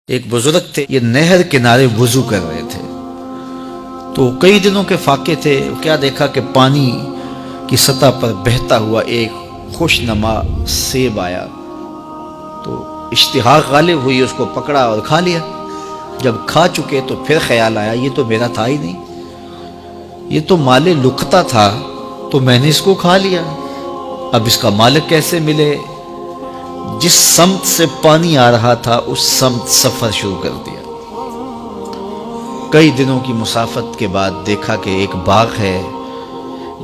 ایک بزرگ تھے، یہ نہر کنارے وضو کر رہے تھے تو کئی دنوں کے فاقے تھے۔ کیا دیکھا کہ پانی کی سطح پر بہتا ہوا ایک خوش نما سیب آیا تو اشتہاق غالب ہوئی، اس کو پکڑا اور کھا لیا۔ جب کھا چکے تو پھر خیال آیا یہ تو میرا تھا ہی نہیں، یہ تو مال لقطہ تھا، تو میں نے اس کو کھا لیا، اب اس کا مالک کیسے ملے؟ جس سمت سے پانی آ رہا تھا اس سمت سفر شروع کر دیا۔ کئی دنوں کی مسافت کے بعد دیکھا کہ ایک باغ ہے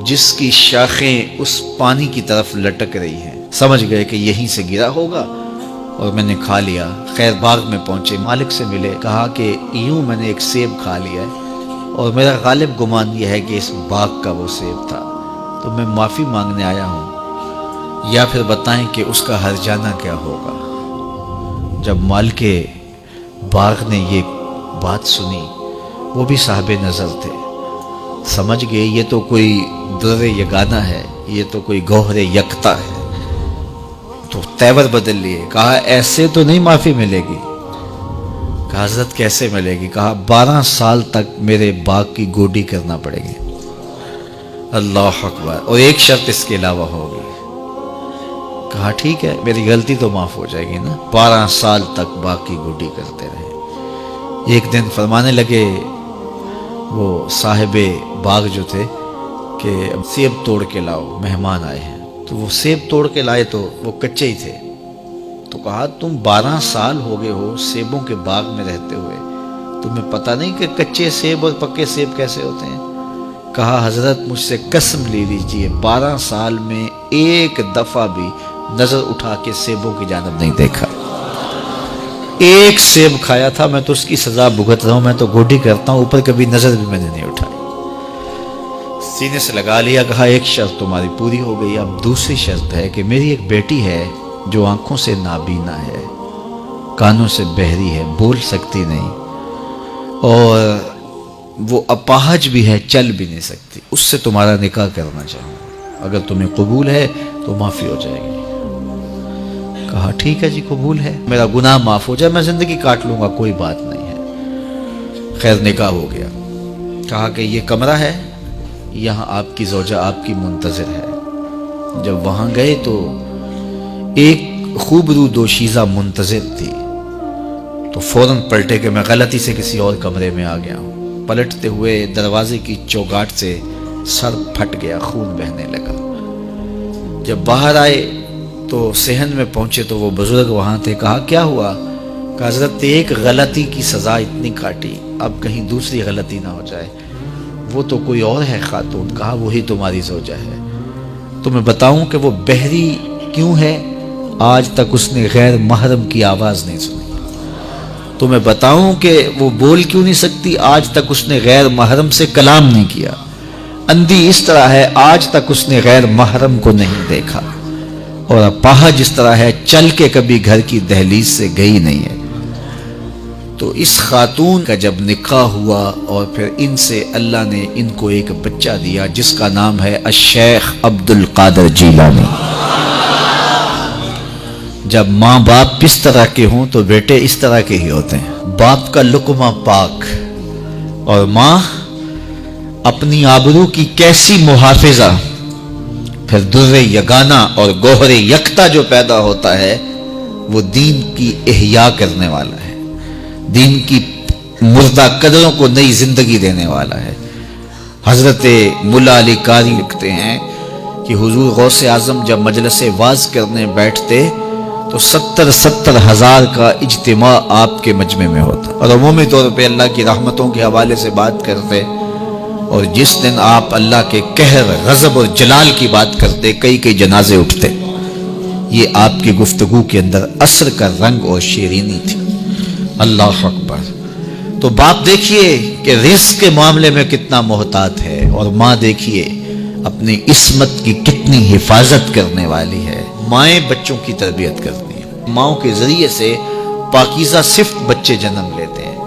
جس کی شاخیں اس پانی کی طرف لٹک رہی ہیں۔ سمجھ گئے کہ یہیں سے گرا ہوگا اور میں نے کھا لیا۔ خیر باغ میں پہنچے، مالک سے ملے، کہا کہ یوں میں نے ایک سیب کھا لیا ہے اور میرا غالب گمان یہ ہے کہ اس باغ کا وہ سیب تھا، تو میں معافی مانگنے آیا ہوں، یا پھر بتائیں کہ اس کا ہرجانہ کیا ہوگا۔ جب مالک باغ نے یہ بات سنی، وہ بھی صاحب نظر تھے، سمجھ گئے یہ تو کوئی در یگانہ ہے، یہ تو کوئی گوہر یکتا ہے، تو تیور بدل لیے۔ کہا ایسے تو نہیں معافی ملے گی۔ کہا حضرت کیسے ملے گی؟ کہا 12 سال تک میرے باغ کی گوڈی کرنا پڑے گی۔ اللہ اکبر، اور ایک شرط اس کے علاوہ ہوگی۔ کہا ٹھیک ہے، میری غلطی تو معاف ہو جائے گی نا۔ 12 سال تک باغ کی گوڈی کرتے رہے۔ ایک دن فرمانے لگے وہ صاحب باغ جو تھے کہ سیب توڑ کے لاؤ، مہمان آئے ہیں۔ تو وہ سیب توڑ کے لائے تو وہ کچے ہی تھے۔ تو کہا تم 12 سال ہو گئے ہو سیبوں کے باغ میں رہتے ہوئے، تمہیں پتہ نہیں کہ کچے سیب اور پکے سیب کیسے ہوتے ہیں؟ کہا حضرت مجھ سے قسم لے لیجئے 12 سال میں ایک دفعہ بھی نظر اٹھا کے سیبوں کی جانب نہیں دیکھا۔ ایک سیب کھایا تھا، میں تو اس کی سزا بھگت رہا ہوں، میں تو گوڈی کرتا ہوں، اوپر کبھی نظر بھی میں نے نہیں اٹھائی۔ سینے سے لگا لیا، کہا ایک شرط تمہاری پوری ہو گئی، اب دوسری شرط ہے کہ میری ایک بیٹی ہے جو آنکھوں سے نابینا ہے، کانوں سے بہری ہے، بول سکتی نہیں، اور وہ اپاہج بھی ہے، چل بھی نہیں سکتی، اس سے تمہارا نکاح کرنا چاہوں، اگر تمہیں قبول ہے تو معافی ہو جائے گی۔ کہا ٹھیک ہے جی قبول ہے، میرا گناہ معاف ہو جائے، میں زندگی کاٹ لوں گا، کوئی بات نہیں ہے۔ خیر نکاح ہو گیا۔ کہا کہ یہ کمرہ ہے، یہاں آپ کی زوجہ آپ کی منتظر ہے۔ جب وہاں گئے تو ایک خوبرو دوشیزہ منتظر تھی، تو فوراً پلٹے کہ میں غلطی سے کسی اور کمرے میں آ گیا ہوں۔ پلٹتے ہوئے دروازے کی چوگاٹ سے سر پھٹ گیا، خون بہنے لگا۔ جب باہر آئے تو صحن میں پہنچے تو وہ بزرگ وہاں تھے۔ کہا کیا ہوا؟ کہ حضرت ایک غلطی کی سزا اتنی کاٹی، اب کہیں دوسری غلطی نہ ہو جائے، وہ تو کوئی اور ہے خاتون۔ کہا وہی تمہاری زوجہ ہے۔ تمہیں بتاؤں کہ وہ بہری کیوں ہے؟ آج تک اس نے غیر محرم کی آواز نہیں سنی۔ تمہیں بتاؤں کہ وہ بول کیوں نہیں سکتی؟ آج تک اس نے غیر محرم سے کلام نہیں کیا۔ اندھی اس طرح ہے، آج تک اس نے غیر محرم کو نہیں دیکھا، اور اپاہج اس طرح ہے، چل کے کبھی گھر کی دہلیز سے گئی نہیں ہے۔ تو اس خاتون کا جب نکاح ہوا اور پھر ان سے اللہ نے ان کو ایک بچہ دیا جس کا نام ہے الشیخ عبد القادر جیلانی۔ جب ماں باپ اس طرح کے ہوں تو بیٹے اس طرح کے ہی ہوتے ہیں۔ باپ کا لقمہ پاک اور ماں اپنی آبرو کی کیسی محافظہ، پھر در یگانہ اور گوہر یکتا جو پیدا ہوتا ہے وہ دین کی احیاء کرنے والا ہے، دین کی مردہ قدروں کو نئی زندگی دینے والا ہے۔ حضرت ملا علی قاری لکھتے ہیں کہ حضور غوث اعظم جب مجلس واعظ کرنے بیٹھتے تو 70 ہزار کا اجتماع آپ کے مجمع میں ہوتا، اور عمومی طور پہ اللہ کی رحمتوں کے حوالے سے بات کرتے، اور جس دن آپ اللہ کے قہر، غضب اور جلال کی بات کرتے کئی جنازے اٹھتے۔ یہ آپ کی گفتگو کے اندر عصر کا رنگ اور شیرینی تھی۔ اللہ اکبر۔ تو باپ دیکھیے کہ رزق کے معاملے میں کتنا محتاط ہے، اور ماں دیکھیے اپنی عصمت کی کتنی حفاظت کرنے والی ہے۔ مائیں بچوں کی تربیت کرتی ہیں، ماؤں کے ذریعے سے پاکیزہ صفت بچے جنم لیتے ہیں،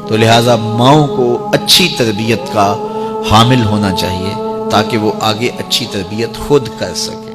تو لہٰذا ماؤں کو اچھی تربیت کا حامل ہونا چاہیے تاکہ وہ آگے اچھی تربیت خود کر سکے۔